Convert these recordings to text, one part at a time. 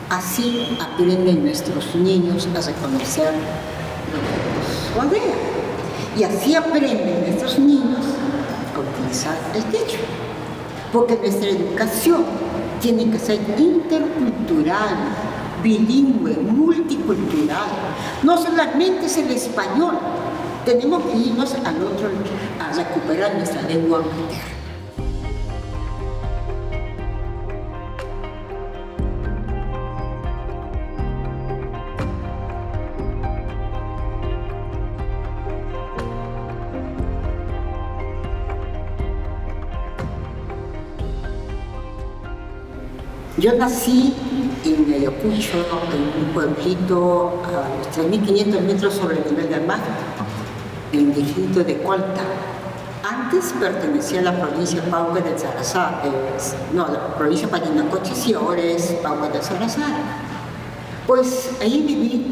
Así aprenden nuestros niños a reconocer lo que nos rodea. Y así aprenden nuestros niños a utilizar el quechua. Porque nuestra educación tiene que ser intercultural, bilingüe, multicultural. No solamente es el español, tenemos que irnos al otro a recuperar nuestra lengua materna. Yo nací en Ayacucho, en un pueblito a los 3.500 metros sobre el nivel del mar, en el distrito de Colta. Antes pertenecía a la provincia Pauca del Salazar, la provincia Parinacotchi, y ahora es Pauca del Salazar. Pues ahí viví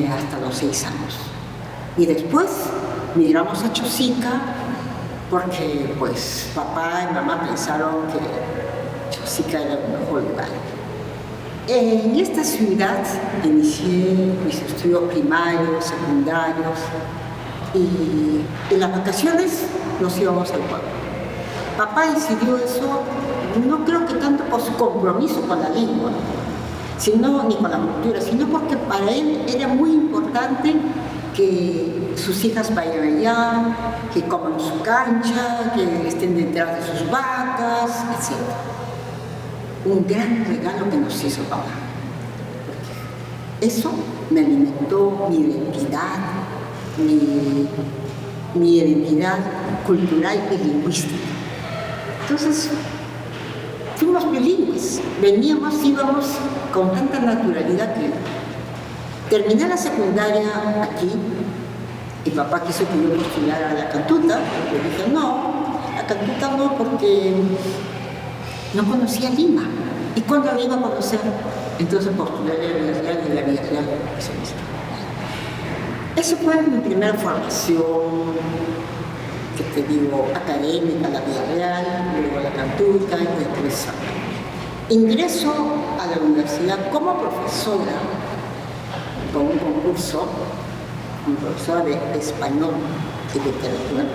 hasta los 6 años. Y después migramos a Chosica porque pues papá y mamá pensaron que Chosica era el mejor lugar. En esta ciudad inicié mis estudios primarios, secundarios, y en las vacaciones nos íbamos al pueblo. Papá decidió eso, no creo que tanto por su compromiso con la lengua, ni con la cultura, sino porque para él era muy importante que sus hijas vayan allá, que coman su cancha, que estén detrás de sus vacas, etc. Un gran regalo que nos hizo papá. Eso me alimentó mi identidad, mi identidad cultural y lingüística. Entonces, fuimos bilingües, íbamos con tanta naturalidad que terminé la secundaria aquí y papá quiso que yo postulara a la Cantuta. Yo dije, no, la Cantuta no, porque no conocía Lima. ¿Y cuándo la iba a conocer? Entonces postulé a la Villarreal y la Villarreal. Esa fue mi primera formación, que te digo, académica, la Villarreal, luego la Cantuta y después ingreso a la universidad como profesora, con un concurso, como profesora de español y literatura.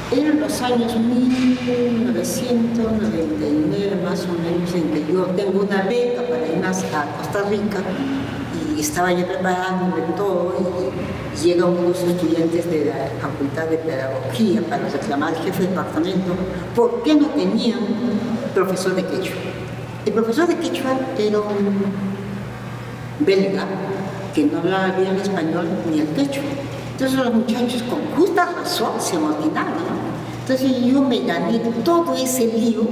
Eran los años 1999 más o menos, en que yo tengo una beca para ir más a Costa Rica y estaba ya preparándome todo y llegan unos estudiantes de la Facultad de Pedagogía para reclamar al jefe de departamento por qué no tenían profesor de quechua. El profesor de quechua era un belga que no hablaba bien el español ni el quechua. Entonces los muchachos con justa razón se amotinaron. Entonces yo me gané todo ese lío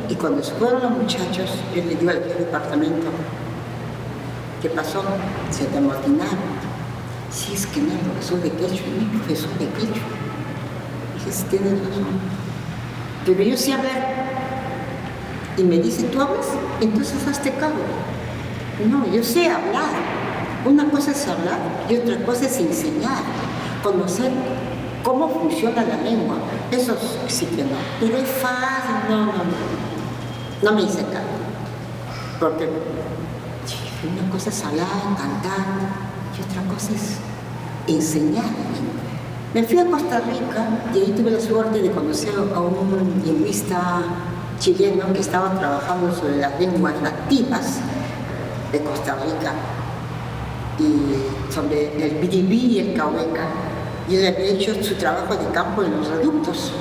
y cuando se fueron los muchachos, yo le digo al jefe de departamento, ¿qué pasó? Se te amotinaron. Sí, es que no es profesor de quechua, ni profesor de quechua. Dije, sí, tienes razón. Pero yo sé hablar. Y me dice, ¿tú hablas? Entonces hazte cargo. No, yo sé hablar. Una cosa es hablar y otra cosa es enseñar, conocer cómo funciona la lengua. Eso sí que no. Pero es fácil, no me hice cargo. Porque una cosa es hablar, cantar, y otra cosa es enseñar. Me fui a Costa Rica y ahí tuve la suerte de conocer a un lingüista chileno que estaba trabajando sobre las lenguas nativas de Costa Rica y sobre el biribí y el caueca. Y él había hecho su trabajo de campo en los reductos.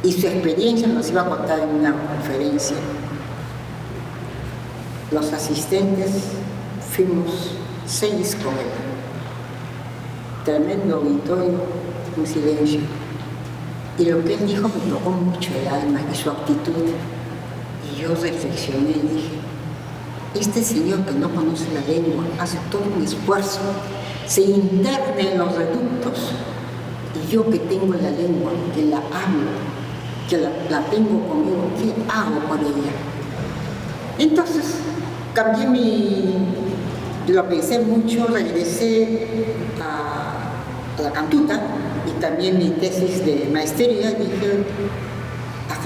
Y su experiencia nos iba a contar en una conferencia. Los asistentes fuimos 6 con él. Tremendo auditorio, un silencio. Y lo que él dijo me tocó mucho el alma y su actitud. Y yo reflexioné y dije, este señor que no conoce la lengua hace todo un esfuerzo, se interna en los reductos. Y yo que tengo la lengua, que la hablo, que la tengo conmigo, ¿qué hago por ella? Entonces, lo pensé mucho, regresé a la Cantuta y también mi tesis de maestría, dije,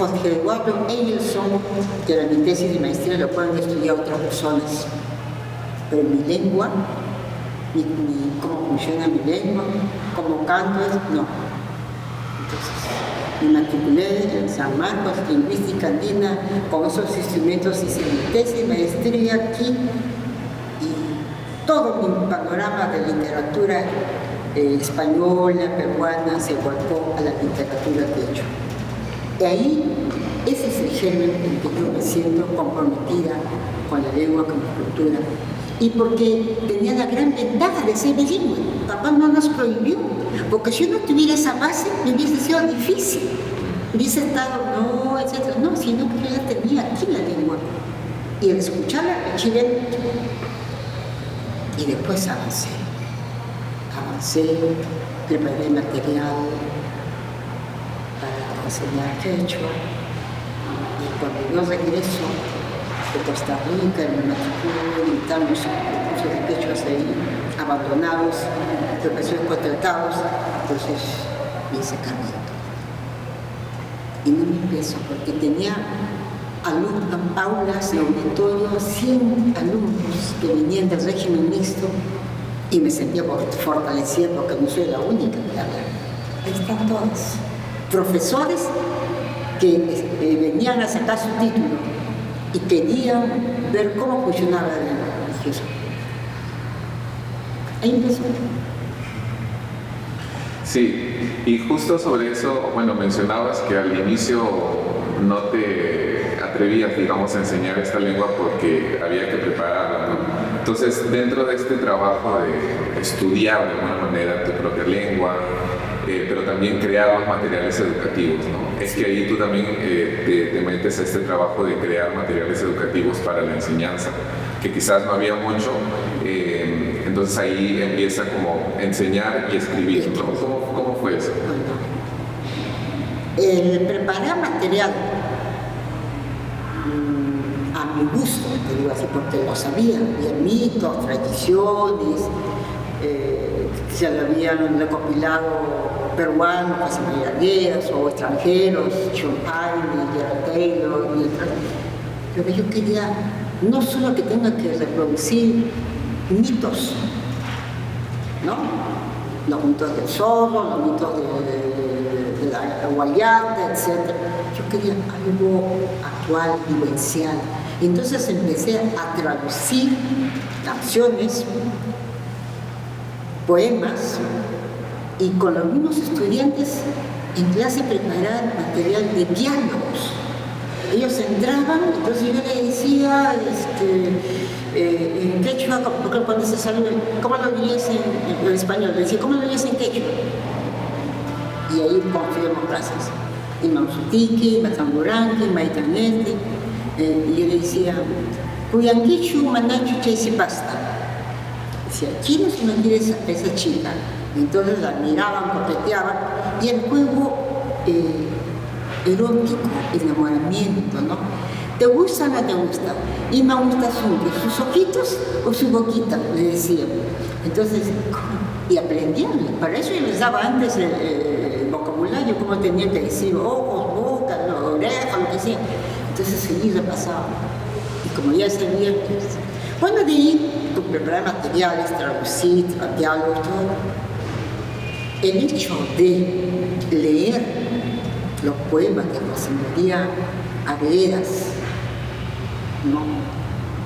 Jorge Eduardo Eilson, que era mi tesis de maestría, lo pueden estudiar otras personas. Pero mi lengua, cómo funciona mi lengua, cómo canto, no. Entonces, me matriculé en San Marcos, lingüística andina, con esos instrumentos hice mi tesis de maestría aquí, y todo mi panorama de literatura española, peruana, se volcó a la literatura quechua. De ahí, ese es el género en que yo me siento comprometida con la lengua, con la cultura. Y porque tenía la gran ventaja de ser bilingüe. Papá no nos prohibió, porque si yo no tuviera esa base, me hubiese sido difícil. Hubiese estado, no, etc. No, sino que yo ya tenía aquí la lengua. Y al escucharla, chileno. Y después avancé, preparé material para enseñar quechua. Y cuando yo regreso de Costa Rica, me matriculé, invitamos cursos de quechua ahí, abandonados, profesores contratados, entonces me hice cargo. Y no me empiezo, porque tenía alumnos, aulas, auditorio, 100 alumnos que venían del régimen mixto, y me sentía fortalecida porque no soy la única que habla. Ahí están todos. Profesores que venían a sacar su título y querían ver cómo funcionaba la lengua religiosa. Ahí empezó. Sí, y justo sobre eso, bueno, mencionabas que al inicio no te atrevías, digamos, a enseñar esta lengua porque había que prepararla, ¿no? Entonces, dentro de este trabajo de estudiar de alguna manera tu propia lengua, pero también crear los materiales educativos, ¿no? Es que ahí tú también te metes a este trabajo de crear materiales educativos para la enseñanza, que quizás no había mucho, entonces ahí empieza como enseñar y escribir, ¿no? ¿Cómo fue eso? El preparar material, a mi gusto, te digo así, porque lo sabía, había mitos, tradiciones, se lo habían recopilado peruanos, José María Arguedas, o extranjeros, John Payne, Gerald Taylor y otros. Pero yo quería no solo que tenga que reproducir mitos, ¿no? Los mitos del zorro, los mitos de la guayata, etc. Yo quería algo actual, vivencial. Entonces empecé a traducir canciones, poemas, y con los mismos estudiantes en clase preparar material de diálogos. Ellos entraban, entonces yo les decía, en quechua, cuando se salió, ¿cómo lo dirías en español? Le decía, ¿cómo lo dirías en quechua? Y ahí construimos frases. Imam Sutiki, Matamburanqui, Maitanete, y yo le decía, Cuyanquichu, Manachu, Chaisipasta. Decía, ¿quién es una esa chica? Entonces la miraban, coqueteaban, y el juego erótico, enamoramiento, ¿no? ¿Te gusta o no te gusta? Y me gusta sus ojitos o su boquita, le decían. Entonces, y aprendían, para eso yo les daba antes el vocabulario, cómo tenían que decir ojos, boca, orejas, lo que sea. Entonces seguí repasaba. Y como ya sabía, bueno, de ahí, preparar materiales, traducir, diálogos, todo. El hecho de leer los poemas de José María Arguedas, ¿no?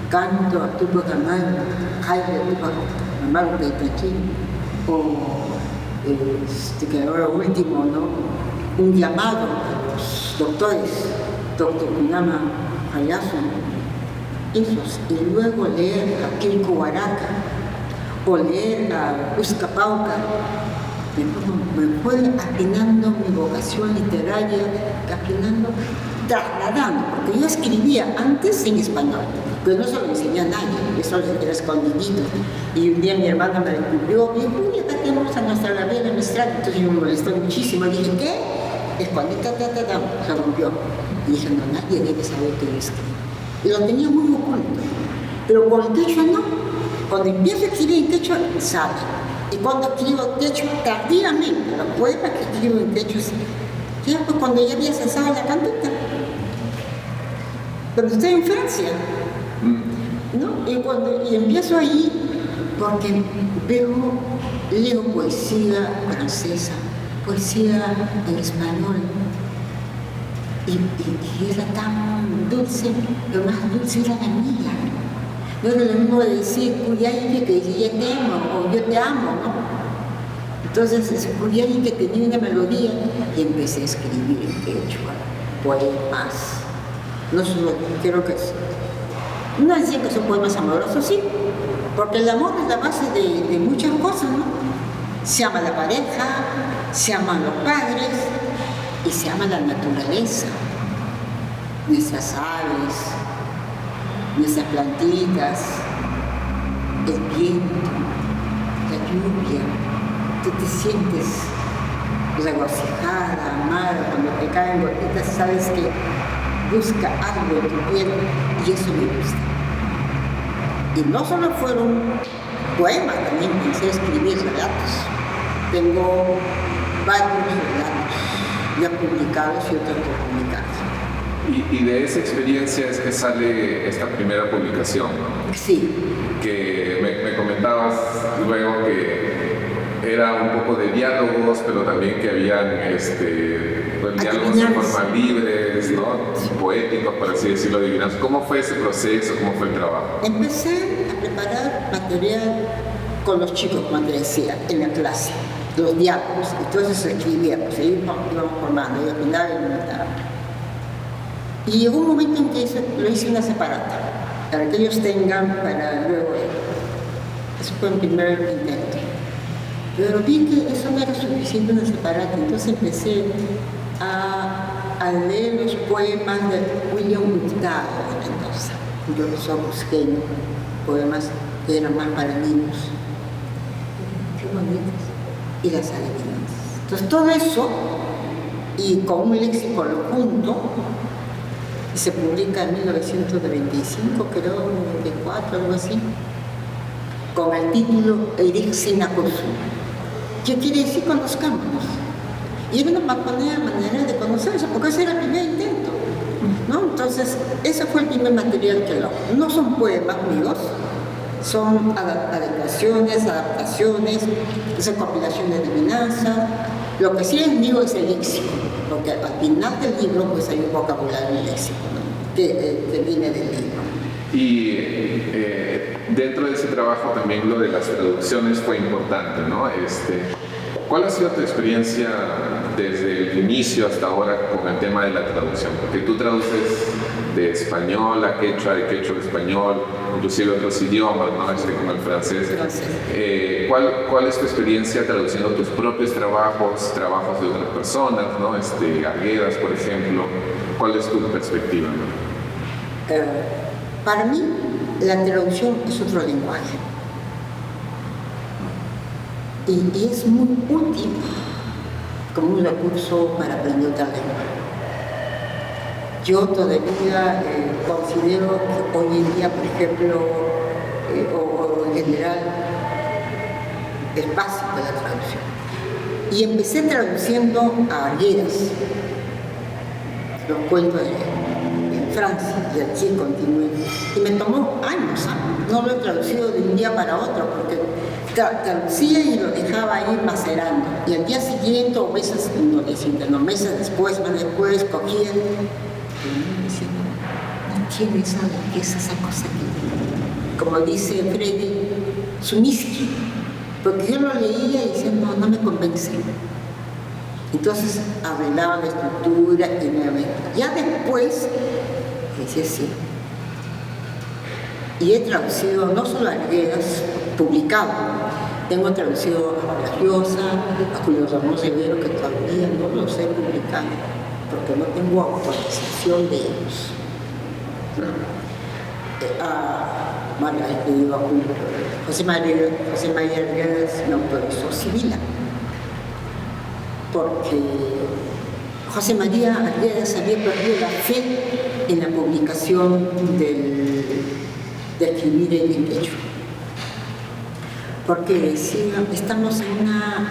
Canto a Tupac Amaru, Jaime Tupac Amaru de Itaquí, o que ahora último, ¿no? Un llamado a los doctores, doctor Kunama Hayasu, esos, y luego leer a Quilco Huaraca, o leer a Uscapauca. Me fue afinando mi vocación literaria, trasladando, porque yo escribía antes en español, pero no se lo enseñé a nadie, eso era escondidito. Y un día mi hermana me descubrió, y uy, acá tenemos a nuestra Gabriela Mistral, entonces yo me molesté muchísimo, dije, ¿qué? Escondita, se rompió. Y dije, no, nadie debe saber que yo escribo. Y lo tenía muy oculto, pero con el quechua no. Cuando empiezo a escribir en quechua, sabe. Y cuando escribo quechua tardíamente, los poemas que escribo en quechua Ya, pues cuando ya había cesado la cantata, cuando estoy en Francia, ¿no? Y empiezo ahí porque leo poesía francesa, poesía en español, y era tan dulce, lo más dulce era la mía. No era lo mismo decir Cuyay que yo te amo o yo te amo, ¿no? Entonces Cuyay que tenía una melodía y empecé a escribir en quechua, poemas. No solo quiero que no decía que son poemas amorosos, sí, porque el amor es la base de muchas cosas, ¿no? Se ama la pareja, se aman los padres y se ama la naturaleza, nuestras aves, nuestras plantitas, el viento, la lluvia. Tú te sientes regocijada, amada, cuando te caen gotitas, sabes que busca algo en tu piel y eso me gusta. Y no solo fueron poemas, también empecé a escribir relatos. Tengo varios relatos ya publicados y otros no publicados. Y de esa experiencia es que sale esta primera publicación, ¿no? Sí. Que me comentabas luego que era un poco de diálogos, pero también que habían diálogos de forma libres, ¿no? Poéticos, por así decirlo, divinos. ¿Cómo fue ese proceso? ¿Cómo fue el trabajo? Empecé a preparar material con los chicos, como te decía, en la clase, los diálogos. Entonces escribíamos, íbamos formando, y al final y llegó un momento en que lo hice una separata, para que ellos tengan, para luego. Eso fue el primer intento. Pero vi que eso no era suficiente una separata, entonces empecé a leer los poemas de William Hurtado de Mendoza, un profesor cusqueño, poemas que eran más para niños. Qué bonitos. Y las adivinanzas. Entonces todo eso, y con un léxico lo junto, y se publica en 1995, creo, 94, algo así, con el título Erixinacosu. ¿Qué quiere decir conozcámonos? Y era una manera de conocerse, porque ese era el primer intento, ¿no? Entonces, ese fue el primer material que lo. No son poemas míos, son adaptaciones, recopilación de adivinanzas. Lo que sí es mío es el léxico, porque al final del libro pues hay un vocabulario léxico, ¿no? que viene del libro. Y dentro de ese trabajo también lo de las traducciones fue importante, ¿no? ¿Cuál ha sido tu experiencia desde el inicio hasta ahora con el tema de la traducción? Porque tú traduces de español a quechua, de quechua a español, inclusive otros idiomas, ¿no? Como el francés. ¿Cuál es tu experiencia traduciendo tus propios trabajos de otras personas, ¿no? Arguedas, por ejemplo. ¿Cuál es tu perspectiva, ¿no? Para mí, la traducción es otro lenguaje. Y es muy útil como un recurso para aprender otra lengua. Yo todavía considero que hoy en día, por ejemplo, o en general, es básico la traducción. Y empecé traduciendo a Arguedas, los cuentos en Francia, y aquí continué. Y me tomó años, no lo he traducido de un día para otro, porque traducía y lo dejaba ahí macerando. Y al día siguiente, o meses después, cogía. No tiene esa riqueza, esa cosa que, como dice Freddy, Sumiski, porque yo lo leía y decía, no me convence. Entonces arreglaba la estructura y nuevamente. Ya después, decía sí. Y he traducido no solo a Arguedas, publicado. Tengo traducido a Vargas Llosa, a Julio Ramos Rivero, que todavía no los he publicado, porque no tengo autorización de ellos. José María Arguedas me autorizó Sibila, porque José María Arguedas había perdido la fe en la publicación de escribir en quechua. porque decía, estamos en una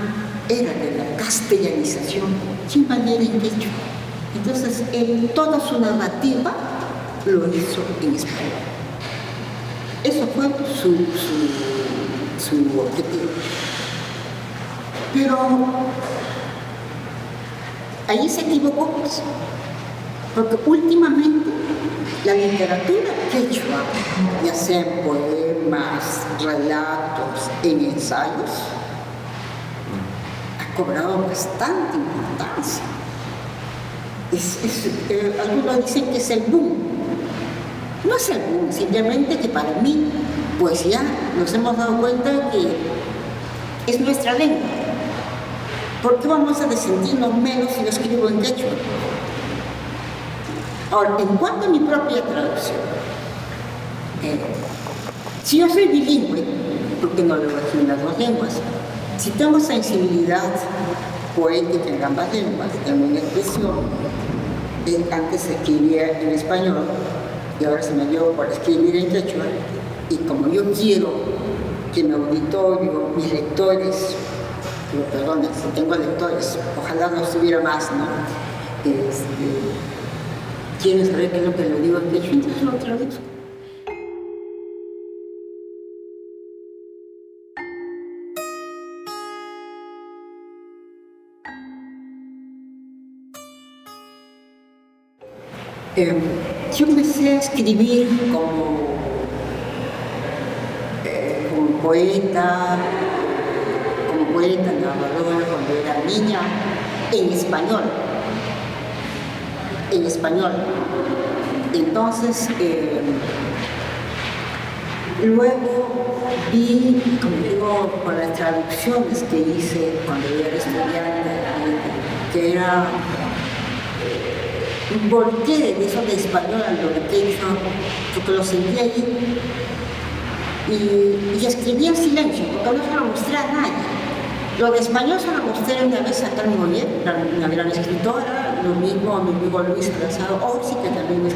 era de la castellanización, sin manera en quechua. Entonces, él, toda su narrativa lo hizo en español. Eso fue su objetivo. Pero ahí se equivocó, pues, porque últimamente la literatura quechua, ya sea en poemas, relatos, en ensayos, ha cobrado bastante importancia. Algunos dicen que es el boom. No es el boom, simplemente que para mí, pues ya nos hemos dado cuenta que es nuestra lengua. ¿Por qué vamos a sentirnos menos si lo escribo en quechua? Ahora, en cuanto a mi propia traducción, si yo soy bilingüe, porque no lo hago en las dos lenguas, si tengo sensibilidad poética en ambas lenguas, tengo una expresión, antes escribía en español y ahora se me dio por escribir en quechua, y como yo quiero que mi auditorio, mis lectores, perdón, si tengo lectores, ojalá no estuviera más, ¿no? Quieren saber qué es lo que le digo en quechua, entonces lo traduzco. Yo empecé a escribir como poeta, narradora, cuando era niña, en español. Entonces, luego vi, como digo, con las traducciones que hice cuando yo era estudiante, que era volqué de eso de español a lo de quechua, porque lo sentía ahí, y escribí en silencio, porque no se lo mostré a nadie. Lo de español se lo mostré una vez a Carmen Olier, una gran escritora, lo mismo a mi amigo Luis Calzado Orsi, que también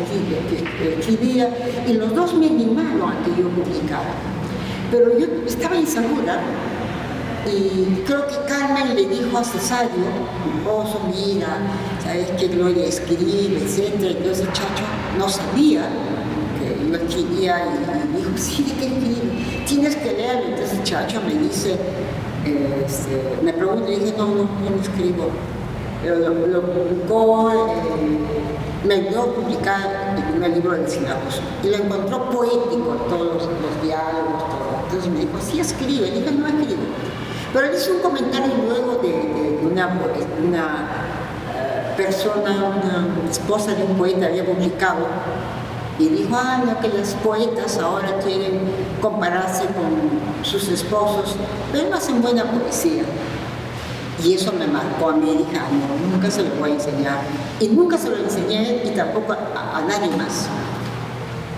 escribía, y los dos me animaron a que yo publicara. Pero yo estaba insegura, y creo que Carmen le dijo a Cesario, mi esposo, mira, sabes que Gloria escribe, etc. Entonces Chacho no sabía que yo escribía y dijo, sí, ¿de qué escribe? Tienes que leerlo. Entonces Chacho me dice, me pregunta y dije, no escribo. Pero lo publicó, me ayudó a publicar el primer libro del Sinapos y lo encontró poético, todos los diálogos, todo. Entonces me dijo, sí escribe. Y dije, no escribo. Pero él hizo un comentario luego de una persona, una esposa de un poeta había publicado, y dijo, no, que las poetas ahora quieren compararse con sus esposos, pero no hacen buena poesía. Y eso me marcó a mí, dije, no, nunca se lo voy a enseñar. Y nunca se lo enseñé y tampoco a nadie más.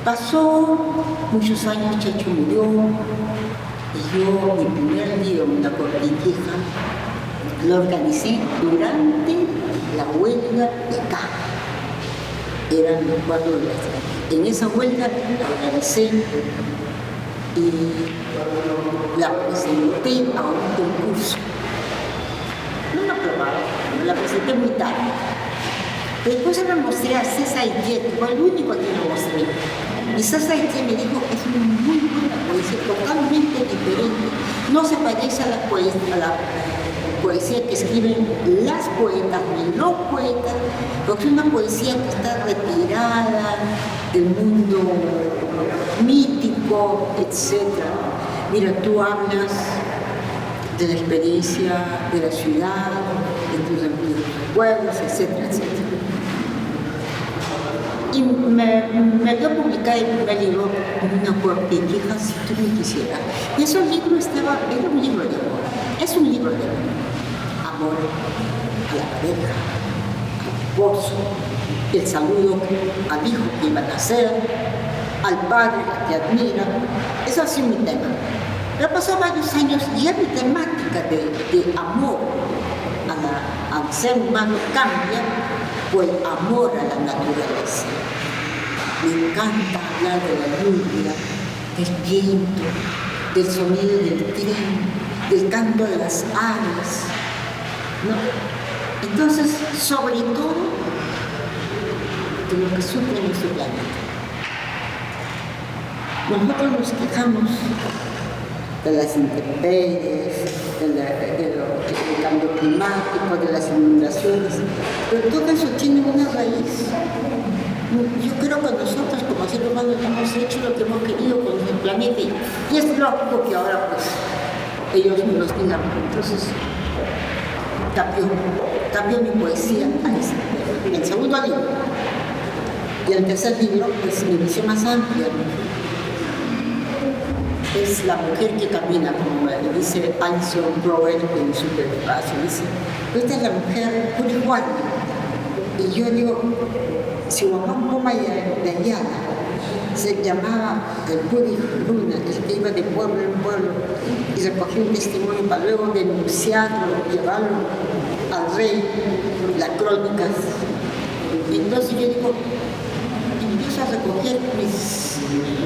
Pasó muchos años, Chacho murió, y yo, mi primer libro, una cortijija, lo organicé durante la huelga de acá. Eran los 4 días. En esa huelga la organicé y la presenté a un concurso. No me aprobaron, me la presenté muy tarde. Después se la mostré a César Itiet, fue el único a quien lo mostré. Y César Itiet me dijo, es una muy buena poesía, totalmente diferente. No se parece a la poesía que escriben las poetas ni los poetas, porque es una poesía que está retirada del mundo mítico, etc. Mira, tú hablas de la experiencia de la ciudad, de tus pueblos, etcétera, etcétera. Y me dio publicar el primer libro, una cortijija, si tú me quisieras. Y ese libro era un libro de amor, es un libro de amor. Amor a la pareja, al esposo, el saludo al hijo que iba a nacer, al padre que admira. Eso ha sido mi tema. Pero pasó varios años y ya mi temática de amor al ser humano cambia por el amor a la naturaleza. Me encanta hablar de la lluvia, del viento, del sonido del tren, del canto de las aves, ¿no? Entonces, sobre todo, de lo que sufre nuestro planeta. Nosotros nos quejamos de las intemperies, del cambio climático, de las inundaciones, pero todo eso tiene una raíz. Yo creo que nosotros como seres humanos hemos hecho lo que hemos querido con el planeta y es lógico que ahora pues ellos nos digan. Entonces cambió mi poesía a ese tema. El segundo libro y el tercer libro, pues mi visión más amplia es la mujer que camina, como dice Alison Brower en Superespacio. Dice, esta es la mujer purihuana. Y yo digo, si Guamán Poma de Ayala se llamaba el Purihuna, el que iba de pueblo en pueblo y recogía un testimonio para luego denunciarlo, llevarlo al rey, las crónicas. Y entonces yo digo, empiezo a recoger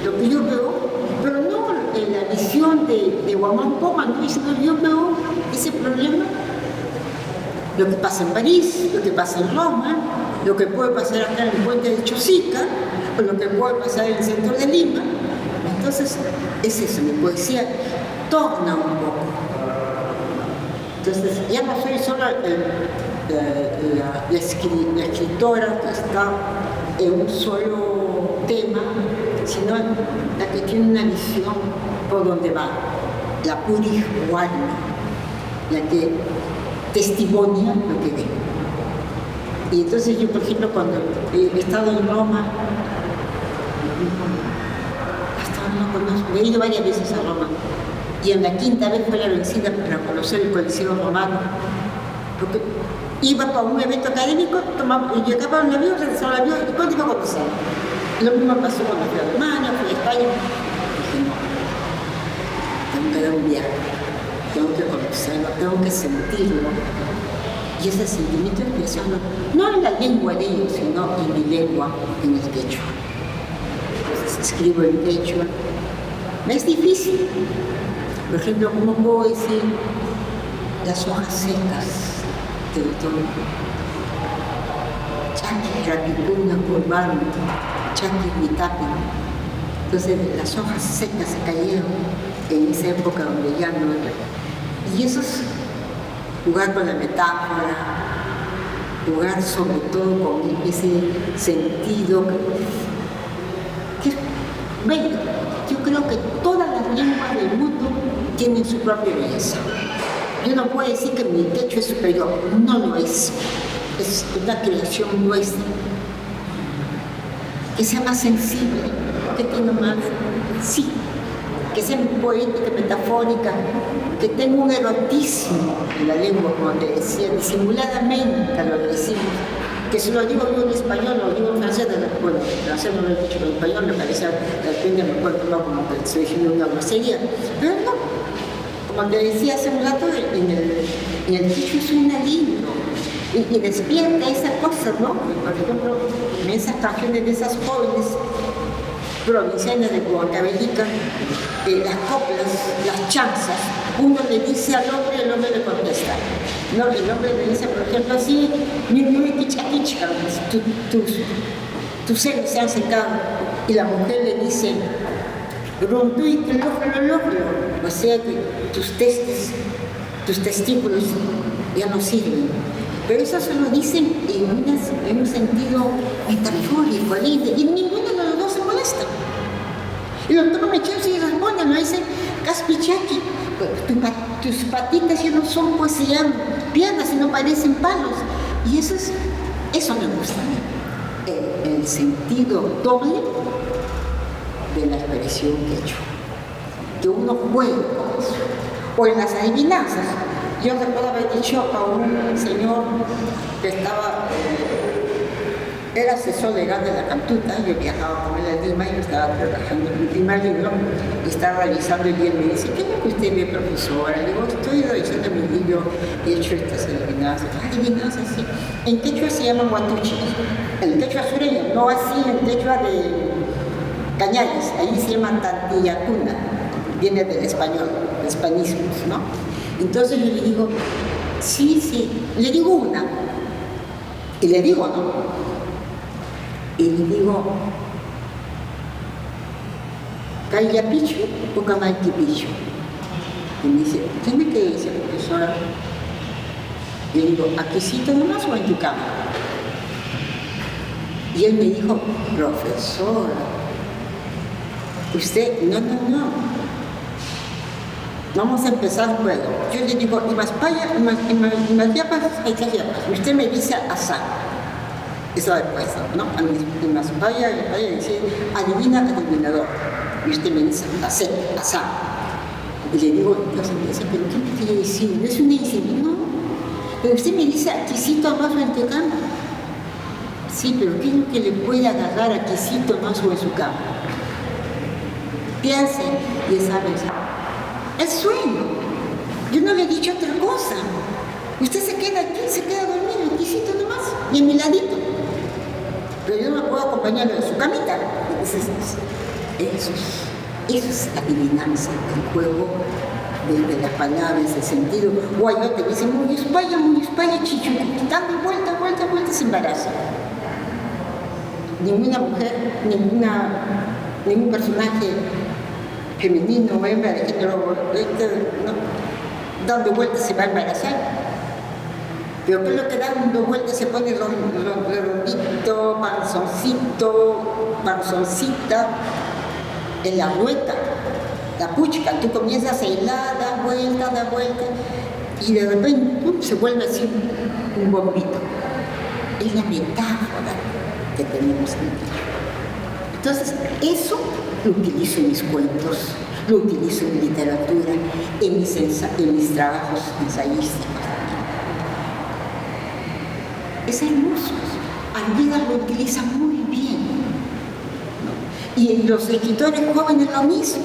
lo que yo veo, pero no en la visión de Guamán Poma, ¿no? Sino yo veo ese problema, lo que pasa en París, lo que pasa en Roma, lo que puede pasar acá en el puente de Chosica, o lo que puede pasar en el centro de Lima. Entonces, es eso, mi poesía torna un poco. Entonces, ya no soy solo la escritora que está en un solo tema, sino la que tiene una visión por donde va, la purihuana, la que testimonia lo que ve. Y entonces yo, por ejemplo, cuando he estado en Roma, hasta no conozco, he ido varias veces a Roma, y en la quinta vez fue la vencida para conocer el Coliseo Romano, porque iba para un evento académico, llegaba a un avión, regresaba al avión, y cuando iba a conocer. Lo mismo pasó cuando fui a Alemania, fui a España. Dije, no, tengo que dar un viaje, tengo que conocerlo, tengo que sentirlo. Y ese sentimiento empezó no en la lengua de ellos, sino en mi lengua, en el quechua. Entonces escribo en quechua. Me es difícil. Por ejemplo, ¿cómo puedo decir las hojas secas del otoño? Chaki, rapicuna, curvaron, chaki, mitapi. Entonces las hojas secas se cayeron en esa época donde ya no era. Y eso es jugar con la metáfora, jugar sobre todo con ese sentido que es bello. Yo creo que todas las lenguas del mundo tienen su propia belleza. Yo no puedo decir que mi quechua es superior, no lo es. Es una creación nuestra. Que sea más sensible, que tenga más, sí, que sea poética, metafórica, que tenga un erotismo en la lengua, como te decía, disimuladamente lo decimos. Que si lo digo yo en español, lo digo en francés, bueno, en francés no lo he dicho en español, me parece, de repente me cuento como que estoy diciendo una grosería, pero no, como te decía hace un rato, en el quechua suena lindo, y despierta esa cosa, ¿no? Por ejemplo, en esas canciones de esas jóvenes provincianas de Huancavelica, las coplas, las chanzas, uno le dice al hombre y el hombre le contesta. No, el hombre le dice, por ejemplo, así, tus senos se han secado. Y la mujer le dice, o sea que tus testículos ya no sirven. Pero eso se lo dicen en un sentido metafórico, lindo, y ninguno de los dos se molesta. Y el doctor Mecheros y responde, no dice, Caspichaki, tus patitas ya no son pues ya piernas, sino parecen palos. Y eso me gusta a mí. El sentido doble de la expresión quechua. Que uno juegue con eso. O en las adivinanzas. Yo recuerdo haber dicho a un señor que era asesor legal de la Cantuta, yo viajaba con él a Lima y yo estaba trabajando en mi primer libro y estaba revisando el libro y me dice, ¿qué es lo que usted ve, profesora? Le digo, estoy revisando mi libro y he hecho estas adivinanzas. Adivinanzas, sí. En quechua se llaman guatuchi, en quechua sureño, no así en quechua de Cañares, ahí se llama tantillacuna. viene del español, de hispanismos, ¿no? Entonces yo le digo, sí, le digo una, y le digo, ¿no? Y le digo, ¿Cayapichu o Camalquipichu? Y me dice, ¿qué me qué dice, profesora? Y le digo, ¿aquícito nomás o en tu cama? Y él me dijo, profesora, usted, no, vamos a empezar el juego. Yo le digo, y más yapas, usted me dice asá. Eso después, ¿no? Y más paya, dice, adivina, adivinador. Y usted me dice, asá. Y le digo, entonces me dice, ¿pero qué me quiere decir? ¿No es una insignia? No. Pero usted me dice, aquícito abajo en tu cama. Sí, pero ¿qué es lo que le puede agarrar aquícito más o en su cama? Piense y esa vez. Es sueño. Yo no le he dicho otra cosa. Usted se queda aquí, se queda dormido, aquícito nomás, y en mi ladito. Pero yo no puedo acompañarlo en su camita. Eso es adivinanza, el juego de las palabras, el sentido. Guayote dice, muy espalla, chichu, dando vuelta, se embaraza. Ninguna mujer, ningún personaje femenino o hembra de género, ¿no? Dando vueltas se va a embarazar. Pero ¿qué es lo que dando vueltas se pone redondito, panzoncita, en la rueta, la puchca? Tú comienzas a hilar, da vuelta, y de repente se vuelve así un bombito. Es la metáfora que tenemos en el libro. Entonces, eso lo utilizo en mis cuentos, lo utilizo en mi literatura, en mis trabajos ensayísticos. Es hermoso. Arvida lo utiliza muy bien, ¿no? Y en los escritores jóvenes lo mismo.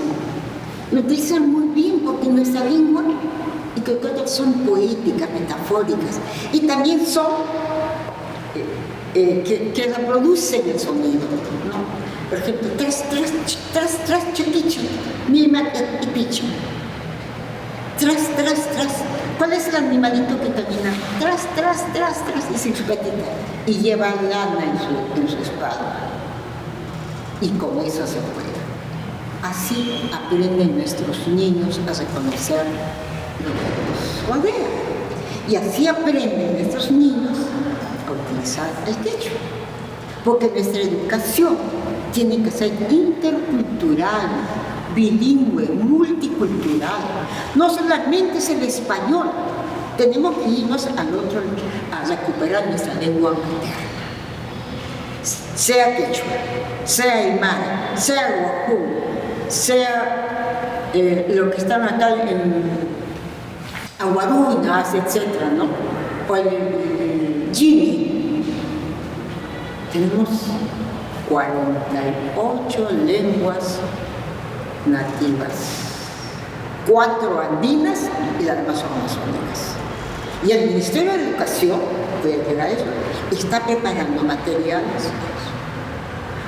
Lo utilizan muy bien porque nuestra lengua y que son poéticas, metafóricas, y también son que reproducen el sonido, ¿no? Por ejemplo, tras chiquicho, mima y picho. Tras. ¿Cuál es el animalito que camina? Tras, y se patita. Y lleva lana en su espalda. Y con eso se juega. Así aprenden nuestros niños a reconocer lo que nos rodea. Y así aprenden nuestros niños a utilizar el quechua. Porque nuestra educación tiene que ser intercultural, bilingüe, multicultural. No solamente es el español, tenemos que irnos al otro a recuperar nuestra lengua materna. Sea quechua, sea aymara, sea wajún, sea lo que están acá en aguarunas, etc., ¿no? O el gini. Tenemos 48 lenguas nativas, 4 andinas y las demás son amazónicas. Y el Ministerio de Educación, voy a llegar a eso, está preparando materiales.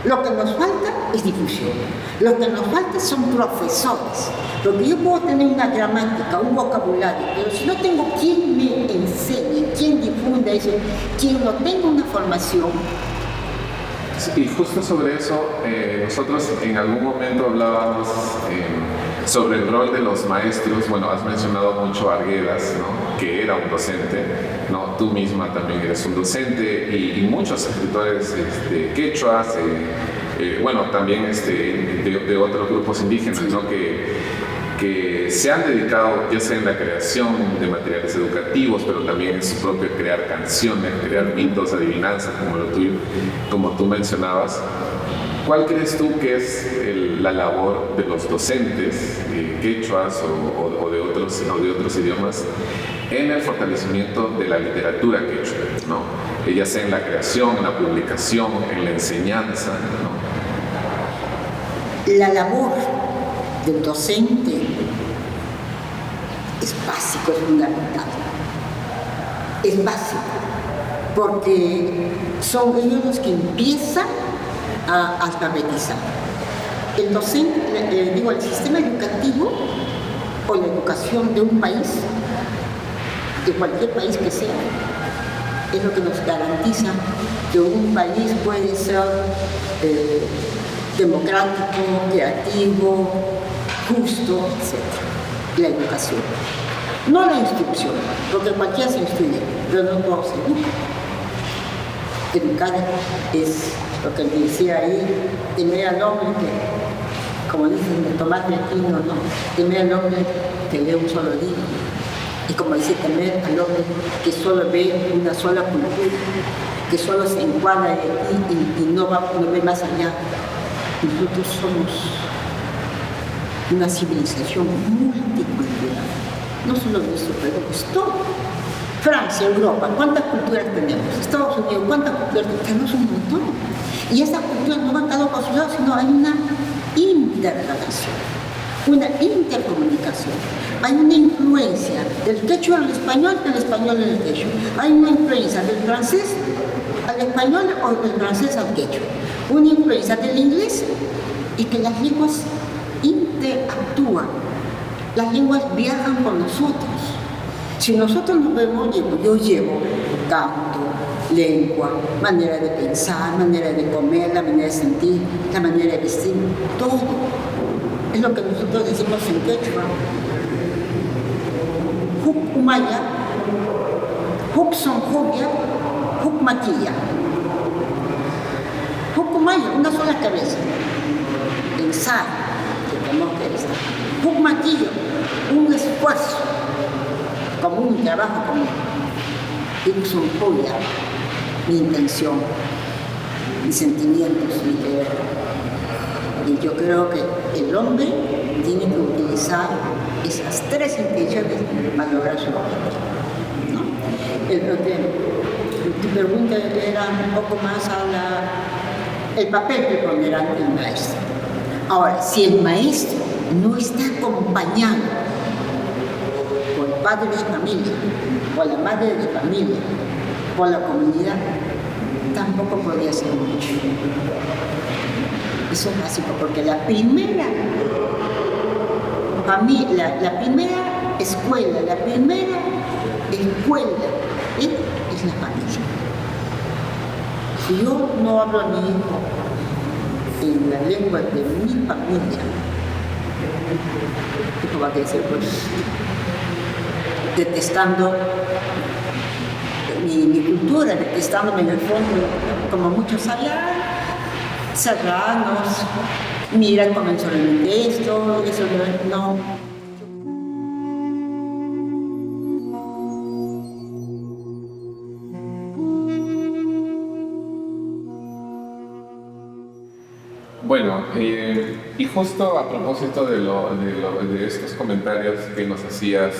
Lo que nos falta es difusión. Lo que nos falta son profesores. Porque yo puedo tener una gramática, un vocabulario, pero si no tengo quien me enseñe, quien difunda eso, quien no tenga una formación. Y justo sobre eso, nosotros en algún momento hablábamos sobre el rol de los maestros. Bueno, has mencionado mucho a Arguedas, ¿no? Que era un docente, ¿no? Tú misma también eres un docente, y muchos escritores quechuas, bueno, también de otros grupos indígenas, ¿no? Que se han dedicado ya sea en la creación de materiales educativos, pero también en su propio crear canciones, crear mitos, adivinanzas, como tú mencionabas. ¿Cuál crees tú que es la labor de los docentes quechuas o de otros idiomas en el fortalecimiento de la literatura quechua, ¿no? Ya sea en la creación, en la publicación, en la enseñanza, ¿no? La labor del docente es básico, es fundamental. Es básico, porque son ellos los que empiezan a alfabetizar. el docente, el sistema educativo o la educación de un país, de cualquier país que sea, es lo que nos garantiza que un país puede ser democrático, creativo, justo, etc. La educación. No la instrucción, porque cualquiera se instruye, pero no todos se educan. Educar es lo que decía ahí, temer al hombre que, como dicen de Tomás de Aquino, ¿no? Temer al hombre que lee un solo libro. Y como dice, temer al hombre que solo ve una sola cultura, que solo se encuadra aquí y no ve más allá. Nosotros somos una civilización multicultural, no solo nuestro país, es todo. Francia, Europa, ¿cuántas culturas tenemos? Estados Unidos, ¿cuántas culturas tenemos? Tenemos un montón. Y esas culturas no van cada uno por su lado, sino hay una interrelación, una intercomunicación. Hay una influencia del quechua al español, del español al quechua. Hay una influencia del francés al español o del francés al quechua. Una influencia del inglés y que las lenguas interactúan. Las lenguas viajan con nosotros. Si nosotros nos vemos, yo llevo canto, lengua, manera de pensar, manera de comer, la manera de sentir, la manera de vestir, todo. Es lo que nosotros decimos en quechua. Huk umaya, huk sonjobia, huk maquilla. Huk umaya, una sola cabeza. Pensar, que tenemos que estar. Huk maquillo, un esfuerzo común, un trabajo común. Huk sonjobia, mi intención, mis sentimientos, mi querer. Y yo creo que el hombre tiene que utilizar esas tres intenciones para lograr su objetivo, ¿no? Tu pregunta era un poco más el papel preponderante del maestro. Ahora, si el maestro no está acompañado por el padre de familia, por la madre de familia, por la comunidad, tampoco podría ser mucho. Eso es básico, porque la primera familia, la primera escuela es la familia. Si yo no hablo a mi hijo en la lengua de mi familia, ¿qué va a decir? Pues detestando mi cultura, detestándome en el fondo, como muchos allá, serranos, miran como solamente esto, eso no. Bueno, y justo a propósito de estos comentarios que nos hacías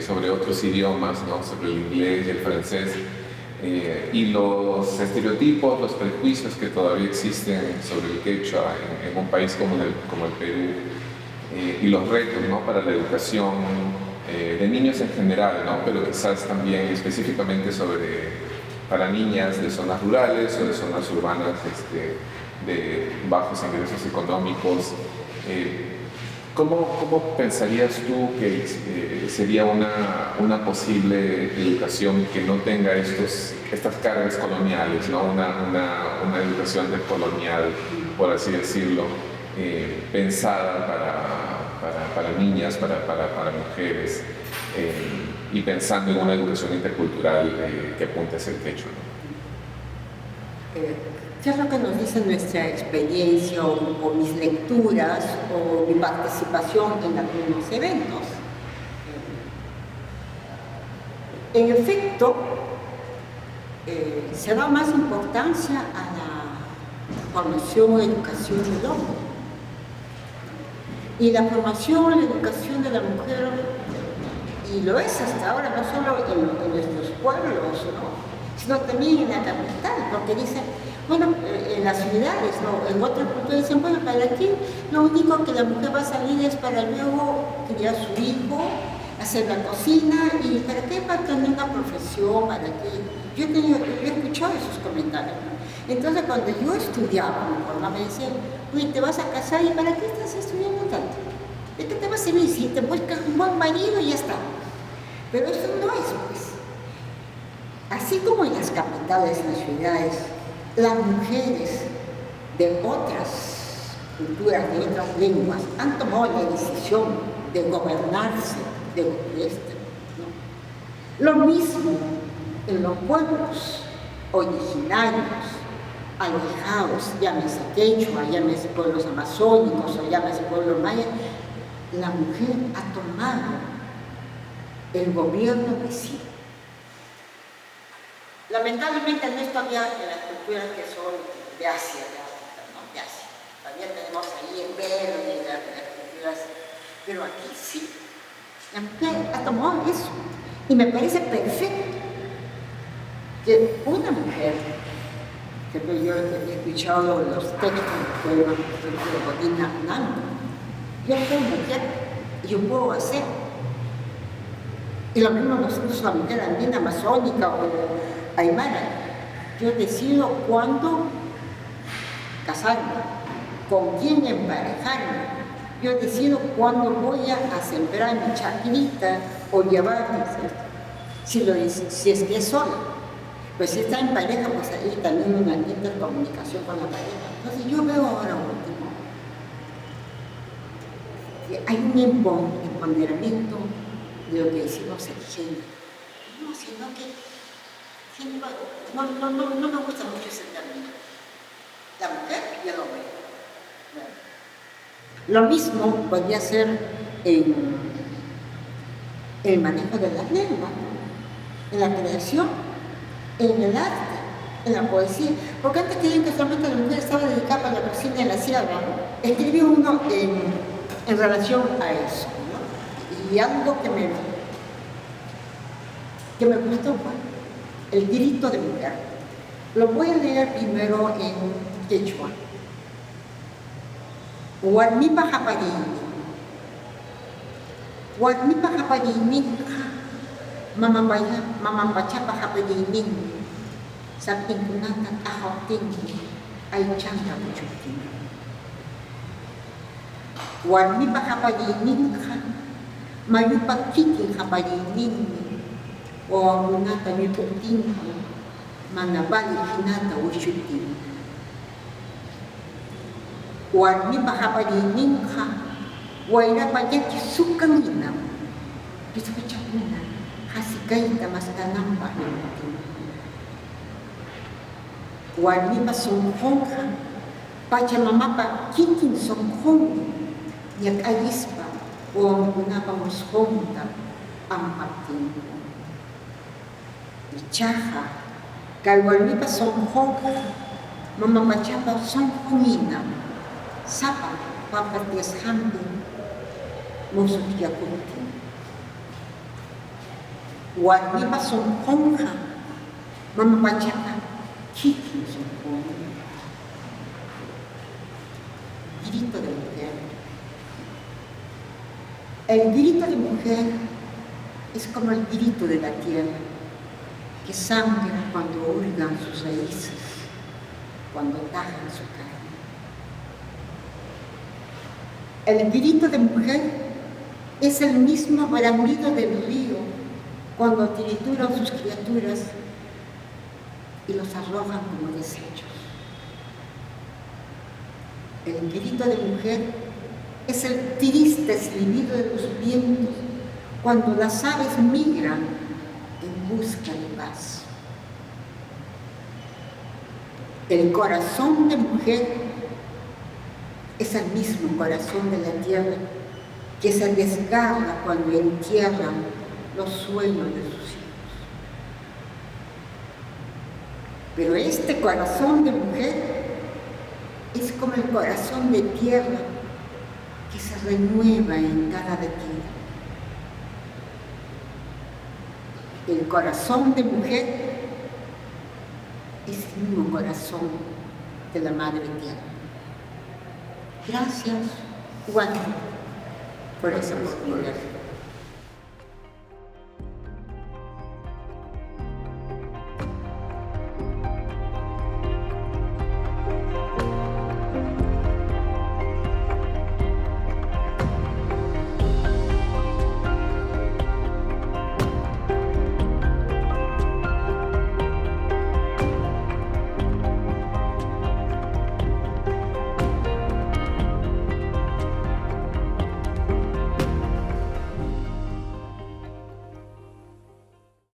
sobre otros idiomas, ¿no? Sobre el inglés y el francés, y los estereotipos, los prejuicios que todavía existen sobre el quechua en un país como el Perú, y los retos, ¿no? Para la educación de niños en general, ¿no? Pero quizás también específicamente para niñas de zonas rurales o de zonas urbanas de bajos ingresos económicos. ¿Cómo pensarías tú que sería una posible educación que no tenga estas cargas coloniales, ¿no? Una educación descolonial, por así decirlo, pensada para niñas, para mujeres, y pensando en una educación intercultural que apunte hacia el quechua, ¿no? ¿Qué es lo que nos dice nuestra experiencia o mis lecturas o mi participación en algunos eventos? En efecto, se da más importancia a la formación y educación del hombre. Y la formación y la educación de la mujer, y lo es hasta ahora, no solo en nuestros pueblos, ¿no? Sino también en la capital, porque dicen, bueno, en las ciudades, ¿no? En otras culturas dicen, bueno, para aquí lo único que la mujer va a salir es para luego criar a su hijo, hacer la cocina, y ¿para qué? Para tener una profesión, ¿para qué? Yo he escuchado esos comentarios, ¿no? Entonces, cuando yo estudiaba, mi mamá me decía, uy, te vas a casar y ¿para qué estás estudiando tanto? ¿De qué te va a servir si te buscas un buen marido y ya está? Pero eso no es, pues. Así como en las capitales, en las ciudades, las mujeres de otras culturas, de otras lenguas, han tomado la decisión de gobernarse, de ¿no? Lo mismo en los pueblos originarios, alejados, llámese quechua, llámese pueblos amazónicos o llámese pueblos mayas, la mujer ha tomado el gobierno de sí. Lamentablemente no es todavía en las culturas que son de Asia, de África, no, de Asia. Todavía tenemos ahí el verde, las culturas, pero aquí sí. La mujer ha tomado eso. Y me parece perfecto que una mujer, que yo he escuchado los textos de Godina Nando, yo soy mujer y yo puedo hacer. Y lo mismo nosotros, la mujer andina, amazónica o aymara. Yo decido cuándo casarme, con quién emparejarme. Yo decido cuándo voy a sembrar mi chaquinita o llevarme, si es que es sola. Pues si está en pareja, pues ahí también una intercomunicación con la pareja. Entonces yo veo ahora último que hay un empoderamiento de lo que decimos el género. No, sino que no me gusta mucho ese término. La mujer y el hombre. Bueno. Lo mismo podría ser en el manejo de la lengua, en la creación, en el arte, en la poesía. Porque antes creían que solamente la mujer estaba dedicada a la cocina y a la sierra, ¿no? Escribió uno en relación a eso, ¿no? Y algo que me gustó fue el grito de mujer. Lo voy a leer primero en quechua. Warmipa japarini. Warmipa japarini. Mamambachapa japarini. Sapin kunata ahotin. Ay changa muchutin. Warmipa japarini. Mayupa kiki japarini. O unata mi putin, manabali hinata ushutin. Warmi bahapadininha, waira pajaki sukanginam. Bisa kecapuna, hasikaita mas kanamba himutin. Warmi basongkongha, pachamamapa kikin songkong, yak ayispa, o unapa mushongta, ampatin. Chaja, kaiwalmipa sonjoka, mamamachapa sonjomina, sapa, papatias hampi, musukiakunti. Walmipa sonjonja, mamamachapa, kiki sonjomina. Grito de mujer. El grito de mujer es como el grito de la tierra, que sangra cuando hurgan sus raíces, cuando tajan su carne. El grito de mujer es el mismo bramido del río cuando trituran sus criaturas y los arrojan como desechos. El grito de mujer es el triste silbido de los vientos cuando las aves migran en busca de paz. El corazón de mujer es el mismo corazón de la tierra que se desgarra cuando entierran los sueños de sus hijos. Pero este corazón de mujer es como el corazón de tierra que se renueva en cada detiempo. El corazón de mujer es el mismo corazón de la Madre Tierra. Gracias, Juan, por esa oportunidad.